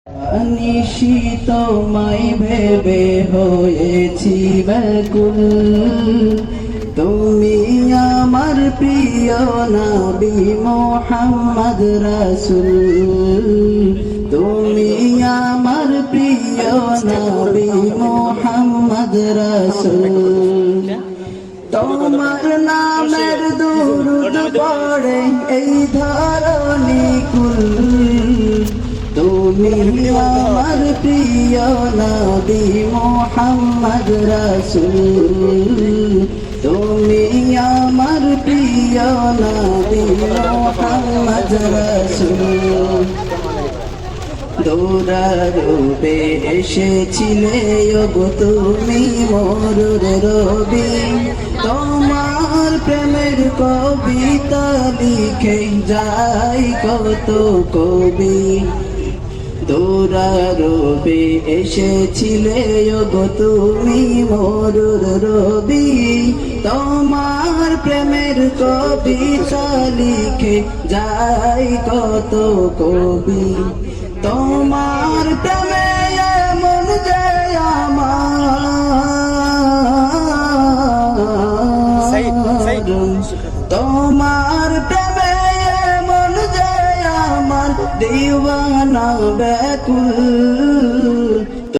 নিশি তোমায় ভেবে হয়েছি ব্যাকুল, তুমি আমার প্রিয় নবী মুহাম্মদ রাসূল, তুমি আমার প্রিয় নবী মুহাম্মদ রাসূল। তোমার নামের দুরূদ পড়ে এই ধরণী কুল, তুমি আমার প্রিয় নবী মুহাম্মদ রাসূল, তুমি আমার প্রিয় নবী মুহাম্মদ রাসূল। দৌড়ারূপে এসেছিলে ওগো তুমি মরুর রবি, তোমার প্রেমের কবিতা লিখে যাই কত কবি। দৌড়ারূপে এসেছিলে ওগো তুমি মরুর রবি, তোমার প্রেমের কবিতা লিখে যাই কত কবি। তোমার প্রেমে এমন যে আমার, তোমার প্রেমে এমন যে আমার দিওয়ানা ব্যাকুল।